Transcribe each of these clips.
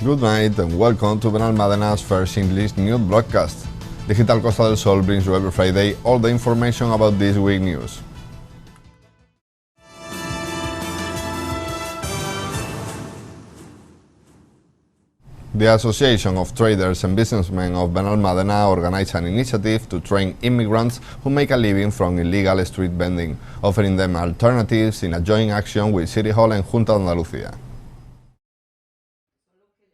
Good night and welcome to Benalmádena's first English news broadcast. Digital Costa del Sol brings you every Friday all the information about this week's news. The Association of Traders and Businessmen of Benalmádena organized an initiative to train immigrants who make a living from illegal street vending, offering them alternatives in a joint action with City Hall and Junta de Andalucía.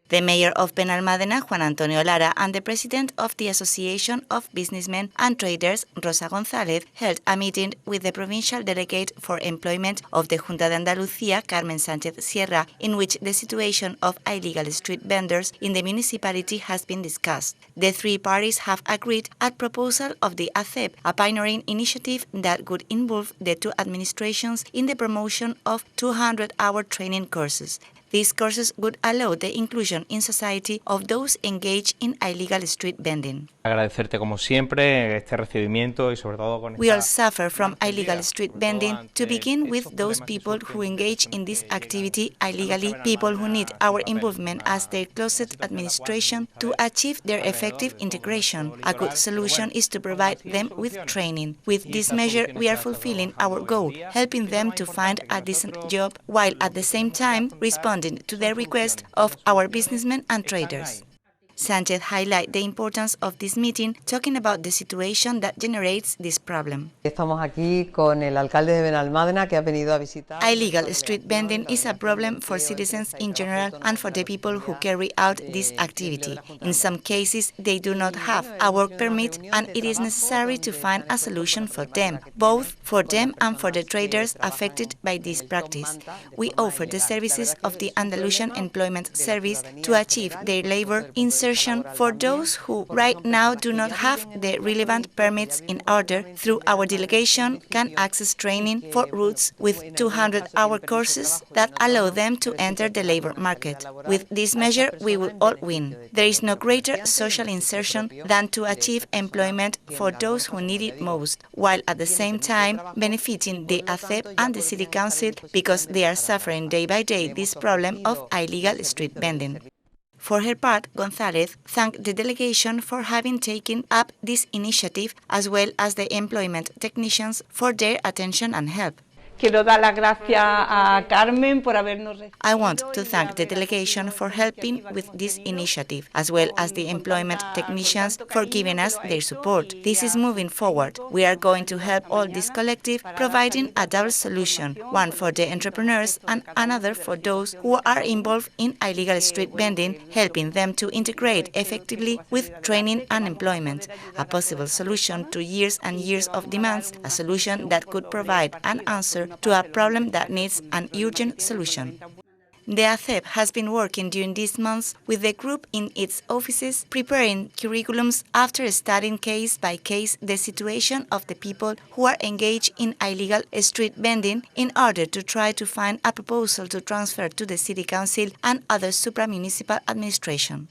The mayor of Benalmádena, Juan Antonio Lara, and the president of the Association of Businessmen and Traders, Rosa González, held a meeting with the provincial delegate for employment of the Junta de Andalucía, Carmen Sánchez Sierra, in which the situation of illegal street vendors in the municipality has been discussed. The three parties have agreed at proposal of the ACEP, a pioneering initiative that would involve the two administrations in the promotion of 200-hour training courses. These courses would allow the inclusion in society of those engaged in illegal street vending. Agradecerte como siempre este recibimiento y sobre todo con We all suffer from illegal street vending, to begin with those people who engage in this activity illegally, people who need our involvement as their closet administration to achieve their effective integration. A good solution is to provide them with training. With this measure, we are fulfilling our goal, helping them to find a decent job, while at the same time responding to the request of our businessmen and traders. Sánchez highlighted the importance of this meeting, talking about the situation that generates this problem. Estamos aquí con el alcalde de Benalmádena que ha venido a visitar. Illegal street vending is a problem for citizens in general and for the people who carry out this activity. In some cases, they do not have a work permit and it is necessary to find a solution for them, both for them and for the traders affected by this practice. We offer the services of the Andalusian Employment Service to achieve their labor insertion for those who right now do not have the relevant permits in order. Through our delegation can access training for routes with 200-hour courses that allow them to enter the labor market. With this measure, we will all win. There is no greater social insertion than to achieve employment for those who need it most, while at the same time benefiting the ACEP and the City Council because they are suffering day by day this problem of illegal street vending. For her part, González thanked the delegation for having taken up this initiative as well as the employment technicians for their attention and help. Quiero dar las gracias a Carmen por habernos recibido. I want to thank the delegation for helping with this initiative, as well as the employment technicians for giving us their support. This is moving forward. We are going to help all this collective, providing a double solution, one for the entrepreneurs and another for those who are involved in illegal street vending, helping them to integrate effectively with training and employment. A possible solution to years and years of demands, a solution that could provide an answer to a problem that needs an urgent solution. The ACEP has been working during these months with the group in its offices, preparing curriculums after studying case by case the situation of the people who are engaged in illegal street vending in order to try to find a proposal to transfer to the City Council and other supra-municipal administration.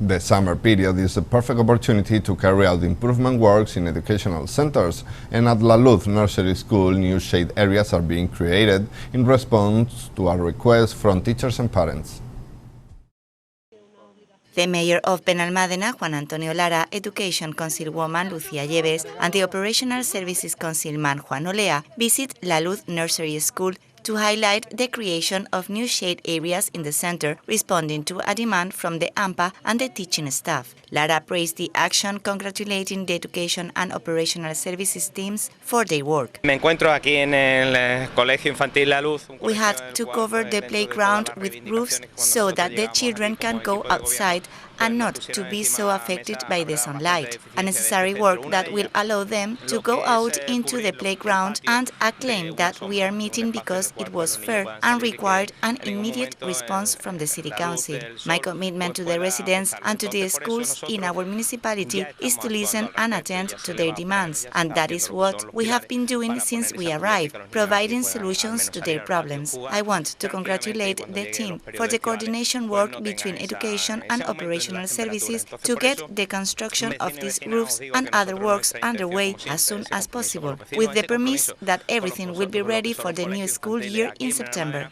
The summer period is the perfect opportunity to carry out improvement works in educational centers, and at La Luz Nursery School, new shade areas are being created in response to a request from teachers and parents. The mayor of Benalmádena, Juan Antonio Lara, Education Councilwoman Lucía Lleves, and the Operational Services Councilman Juan Olea visit La Luz Nursery School to highlight the creation of new shade areas in the center, responding to a demand from the AMPA and the teaching staff. Lara praised the action, congratulating the Education and Operational Services teams for their work. Me encuentro aquí en el Colegio Infantil La Luz. We had to cover the playground with roofs so that the children can go outside and not to be so affected by the sunlight. A necessary work that will allow them to go out into the playground, and a claim that we are meeting because it was fair and required an immediate response from the City Council. My commitment to the residents and to the schools in our municipality is to listen and attend to their demands, and that is what we have been doing since we arrived, providing solutions to their problems. I want to congratulate the team for the coordination work between education and operational services to get the construction of these roofs and other works underway as soon as possible, with the promise that everything will be ready for the new school year in September.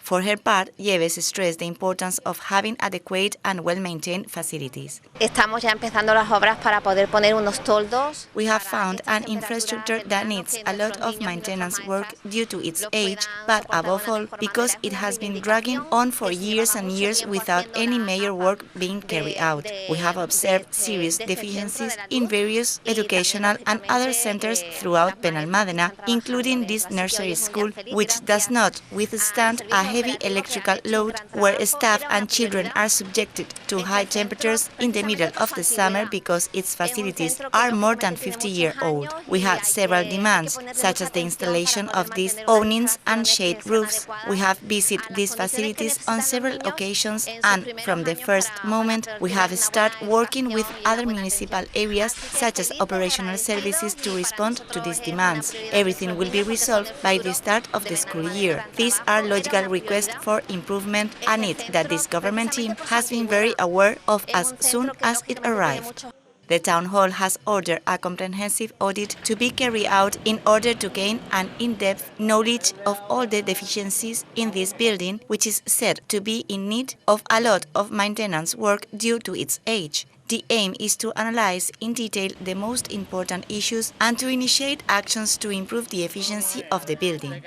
For her part, Yeves stressed the importance of having adequate and well-maintained facilities. Estamos ya empezando las obras para poder poner unos toldos. We have found an infrastructure that needs a lot of maintenance work due to its age, but above all, because it has been dragging on for years and years without any major work being carried out. We have observed serious deficiencies in various educational and other centers throughout Benalmádena, including this nursery school, which does not withstand a heavy electrical load, where staff and children are subjected to high temperatures in the middle of the summer because its facilities are more than 50-year-old. We had several demands, such as the installation of these awnings and shade roofs. We have visited these facilities on several occasions, and from the first moment we have started working with other municipal areas, such as operational services, to respond to these demands. Everything will be resolved by the start of the school year. These are logical requests for improvement, a need that this government team has been very aware of as soon as it arrived. The Town Hall has ordered a comprehensive audit to be carried out in order to gain an in-depth knowledge of all the deficiencies in this building, which is said to be in need of a lot of maintenance work due to its age. The aim is to analyze in detail the most important issues and to initiate actions to improve the efficiency of the building.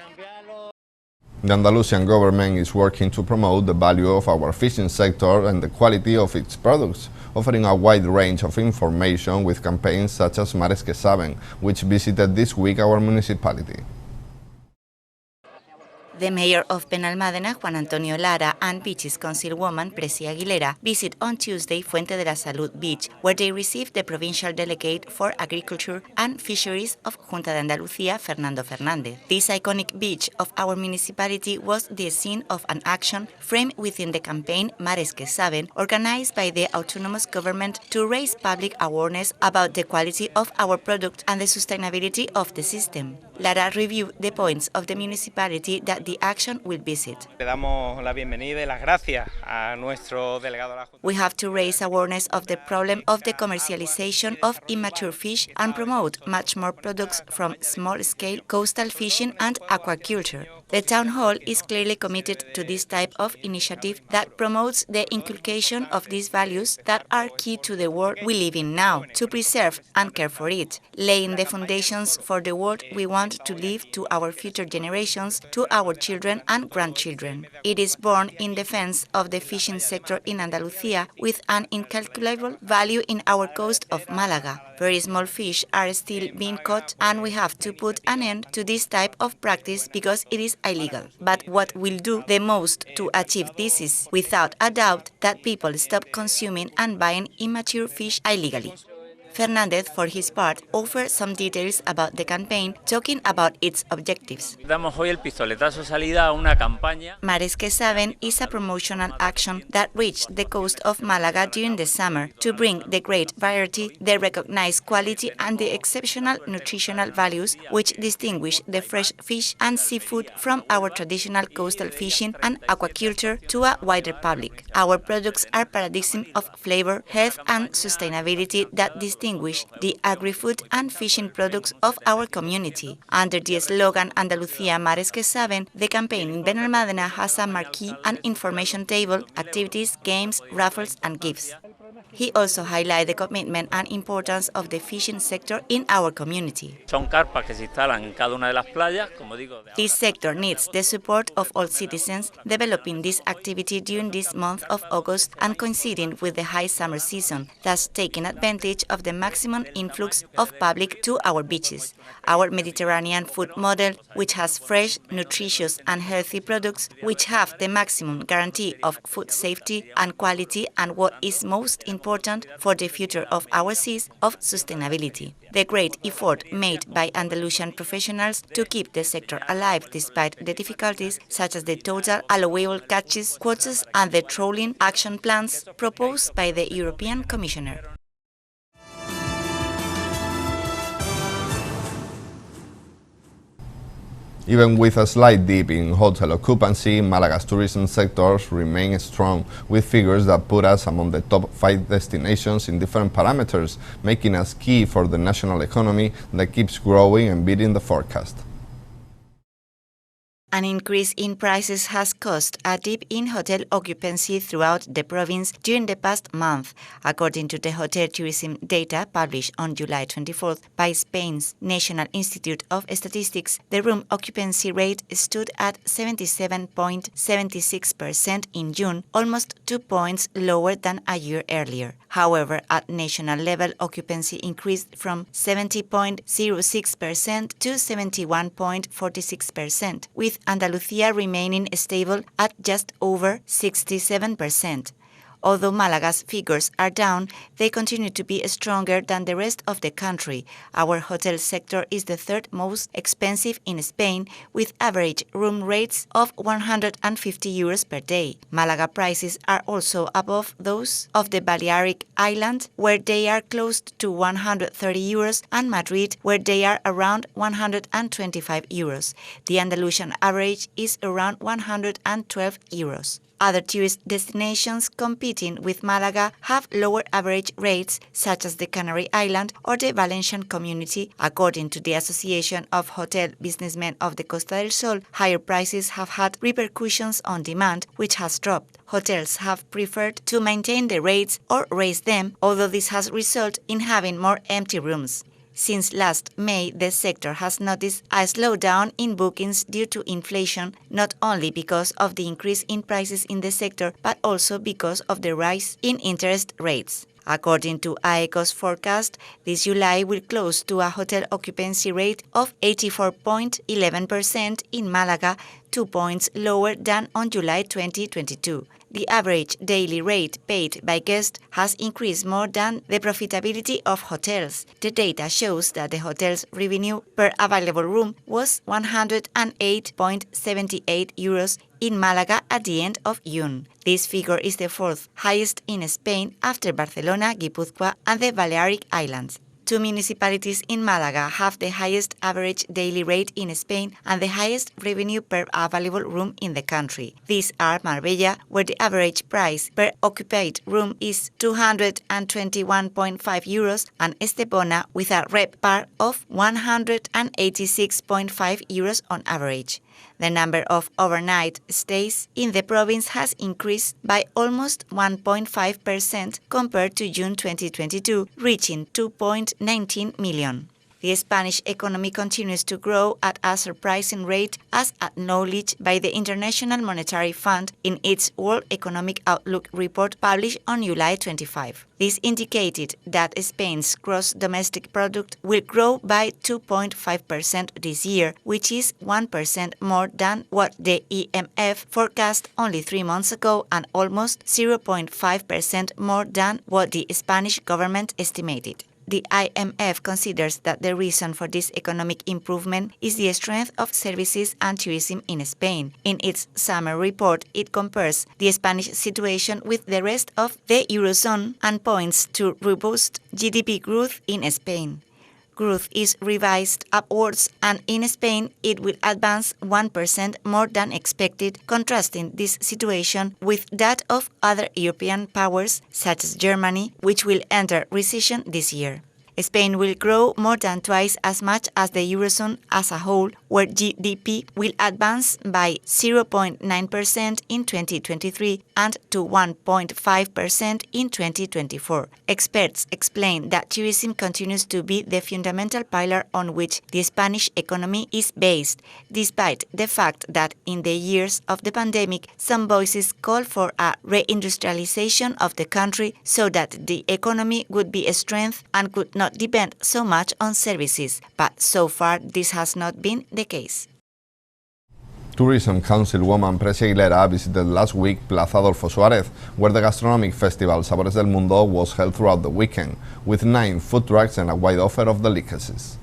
The Andalusian government is working to promote the value of our fishing sector and the quality of its products, offering a wide range of information with campaigns such as Mares que Saben, which visited this week our municipality. The mayor of Benalmádena, Juan Antonio Lara, and Beaches Councilwoman Preci Aguilera visit on Tuesday Fuente de la Salud Beach, where they received the provincial delegate for Agriculture and Fisheries of Junta de Andalucía, Fernando Fernández. This iconic beach of our municipality was the scene of an action framed within the campaign Mares que Saben, organized by the autonomous government to raise public awareness about the quality of our product and the sustainability of the system. Lara reviewed the points of the municipality that the action will visit. Le damos la bienvenida y las gracias a nuestro delegado de la Junta. We have to raise awareness of the problem of the commercialization of immature fish and promote much more products from small-scale coastal fishing and aquaculture. The Town Hall is clearly committed to this type of initiative that promotes the inculcation of these values that are key to the world we live in now, to preserve and care for it, laying the foundations for the world we want to leave to our future generations, to our children and grandchildren. It is born in defense of the fishing sector in Andalucía, with an incalculable value in our coast of Málaga. Very small fish are still being caught, and we have to put an end to this type of practice because it is illegal. But what will do the most to achieve this is, without a doubt, that people stop consuming and buying immature fish illegally. Fernández, for his part, offered some details about the campaign, talking about its objectives. Damos hoy el pistoletazo salida a una campaña. Mares que Saben is a promotional action that reached the coast of Málaga during the summer to bring the great variety, the recognized quality and the exceptional nutritional values which distinguish the fresh fish and seafood from our traditional coastal fishing and aquaculture to a wider public. Our products are paradigm of flavor, health and sustainability that distinguish the agri-food and fishing products of our community. Under the slogan Andalucía Mares que Saben, the campaign in Benalmádena has a marquee and information table, activities, games, raffles and gifts. He also highlighted the commitment and importance of the fishing sector in our community. Son carpas que se instalan en cada una de las playas, como digo. This sector needs the support of all citizens, developing this activity during this month of August and coinciding with the high summer season, thus taking advantage of the maximum influx of public to our beaches. Our Mediterranean food model, which has fresh, nutritious and healthy products, which have the maximum guarantee of food safety and quality, and what is most important for the future of our seas, of sustainability. The great effort made by Andalusian professionals to keep the sector alive despite the difficulties, such as the total allowable catches, quotas and the trawling action plans proposed by the European Commissioner. Even with a slight dip in hotel occupancy, Malaga's tourism sectors remain strong, with figures that put us among the top 5 destinations in different parameters, making us key for the national economy that keeps growing and beating the forecast. An increase in prices has caused a dip in hotel occupancy throughout the province during the past month, according to the hotel tourism data published on July 24th by Spain's National Institute of Statistics. The room occupancy rate stood at 77.76% in June, almost 2 points lower than a year earlier. However, at national level, occupancy increased from 70.06% to 71.46%, with Andalucía remaining stable at just over 67%. Although Malaga's figures are down, they continue to be stronger than the rest of the country. Our hotel sector is the third most expensive in Spain, with average room rates of 150 euros per day. Malaga prices are also above those of the Balearic Islands, where they are close to 130 euros, and Madrid, where they are around 125 euros. The Andalusian average is around 112 euros. Other tourist destinations competing with Malaga have lower average rates, such as the Canary Island or the Valencian community. According to the Association of Hotel Businessmen of the Costa del Sol, higher prices have had repercussions on demand, which has dropped. Hotels have preferred to maintain the rates or raise them, although this has resulted in having more empty rooms. Since last May, the sector has noticed a slowdown in bookings due to inflation, not only because of the increase in prices in the sector, but also because of the rise in interest rates. According to AECO's forecast, this July will close to a hotel occupancy rate of 84.11% in Malaga, 2 points lower than on July 2022. The average daily rate paid by guests has increased more than the profitability of hotels. The data shows that the hotel's revenue per available room was 108.78 euros in Malaga at the end of June. This figure is the fourth highest in Spain after Barcelona, Guipúzcoa, and the Balearic Islands. Two municipalities in Malaga have the highest average daily rate in Spain and the highest revenue per available room in the country. These are Marbella, where the average price per occupied room is 221.5 euros, and Estepona, with a RevPAR of 186.5 euros on average. The number of overnight stays in the province has increased by almost 1.5% compared to June 2022, reaching 2.19 million. The Spanish economy continues to grow at a surprising rate, as acknowledged by the International Monetary Fund in its World Economic Outlook report published on July 25. This indicated that Spain's gross domestic product will grow by 2.5% this year, which is 1% more than what the IMF forecast only 3 months ago and almost 0.5% more than what the Spanish government estimated. The IMF considers that the reason for this economic improvement is the strength of services and tourism in Spain. In its summer report, it compares the Spanish situation with the rest of the Eurozone and points to robust GDP growth in Spain. Growth is revised upwards, and in Spain it will advance 1% more than expected, contrasting this situation with that of other European powers, such as Germany, which will enter recession this year. Spain will grow more than twice as much as the Eurozone as a whole, where GDP will advance by 0.9% in 2023 and to 1.5% in 2024. Experts explain that tourism continues to be the fundamental pillar on which the Spanish economy is based, despite the fact that in the years of the pandemic, some voices call for a reindustrialization of the country so that the economy would be strengthened and could not depend so much on services, but so far this has not been the case. Tourism Councilwoman Preci Aguilera visited last week Plaza Adolfo Suárez, where the gastronomic festival Sabores del Mundo was held throughout the weekend, with 9 food trucks and a wide offer of delicacies.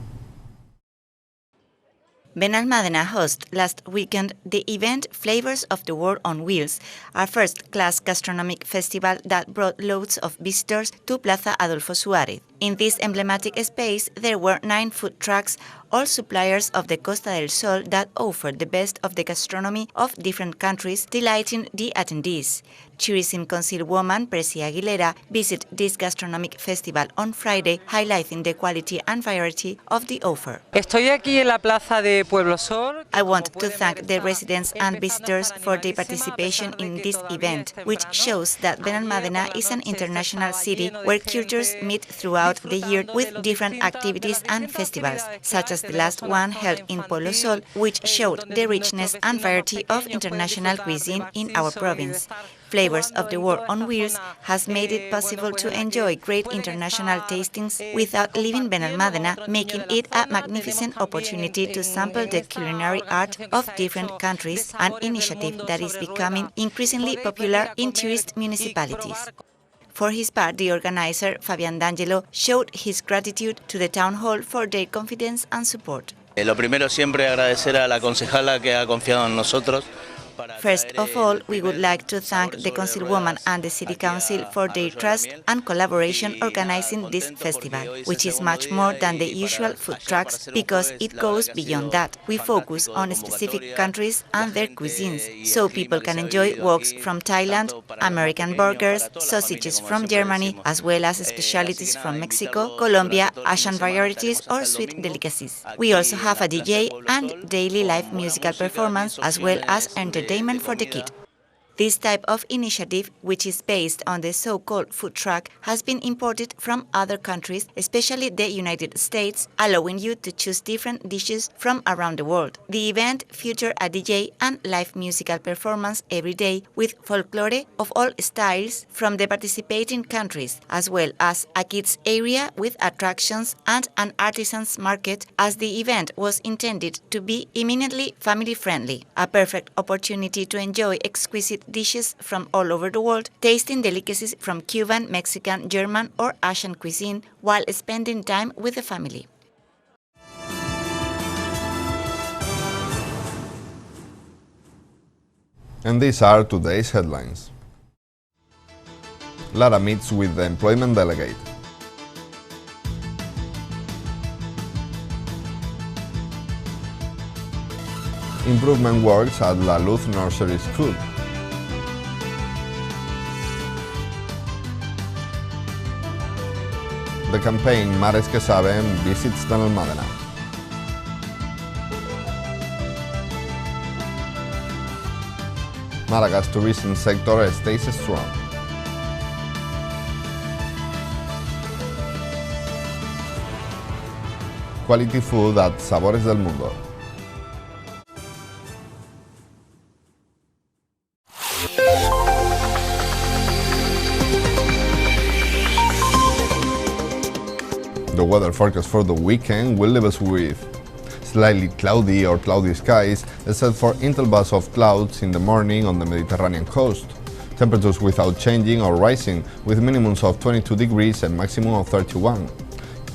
Benalmádena hosted last weekend the event Flavors of the World on Wheels, a first-class gastronomic festival that brought loads of visitors to Plaza Adolfo Suárez. In this emblematic space, there were 9 food trucks, all suppliers of the Costa del Sol that offered the best of the gastronomy of different countries, delighting the attendees. Tourism Councilwoman Preci Aguilera visited this gastronomic festival on Friday, highlighting the quality and variety of the offer. Estoy aquí en la plaza de Pueblo Sol. I want to thank the residents and visitors for their participation in this event, which shows that Benalmádena is an international city where cultures meet throughout the year with different activities and festivals, such as the last one held in Pueblo Sol, which showed the richness and variety of international cuisine in our province. Flavors of the World on Wheels has made it possible to enjoy great international tastings without leaving Benalmádena, making it a magnificent opportunity to sample the culinary art of different countries, an initiative that is becoming increasingly popular in tourist municipalities. For his part, the organizer, Fabián D'Angelo, showed his gratitude to the town hall for their confidence and support. Lo primero siempre agradecer a la concejala que ha confiado en nosotros. First of all, we would like to thank the Councilwoman and the City Council for their trust and collaboration organizing this festival, which is much more than the usual food trucks because it goes beyond that. We focus on specific countries and their cuisines, so people can enjoy woks from Thailand, American burgers, sausages from Germany, as well as specialties from Mexico, Colombia, Asian varieties or sweet delicacies. We also have a DJ and daily live musical performance, as well as entertainment for the kid. This type of initiative, which is based on the so-called food truck, has been imported from other countries, especially the United States, allowing you to choose different dishes from around the world. The event featured a DJ and live musical performance every day with folklore of all styles from the participating countries, as well as a kids area with attractions and an artisans market, as the event was intended to be eminently family-friendly. A perfect opportunity to enjoy exquisite dishes from all over the world, tasting delicacies from Cuban, Mexican, German or Asian cuisine while spending time with the family. And these are today's headlines. Lara meets with the employment delegate. Improvement works at La Luz Nursery School. The campaign Mares que Saben visits Benalmádena. Málaga's tourism sector stays strong. Quality food at Sabores del Mundo. The weather forecast for the weekend will leave us with slightly cloudy or cloudy skies, except for intervals of clouds in the morning on the Mediterranean coast. Temperatures without changing or rising, with minimums of 22 degrees and maximum of 31.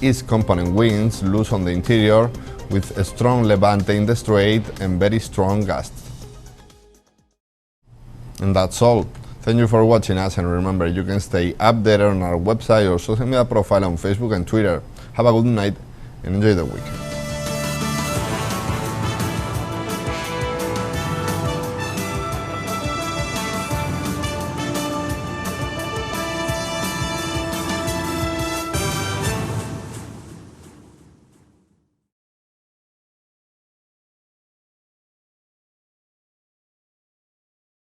East component winds loose on the interior, with a strong levante in the strait and very strong gusts. And that's all. Thank you for watching us, and remember, you can stay updated on our website or social media profile on Facebook and Twitter. Have a good night and enjoy the weekend.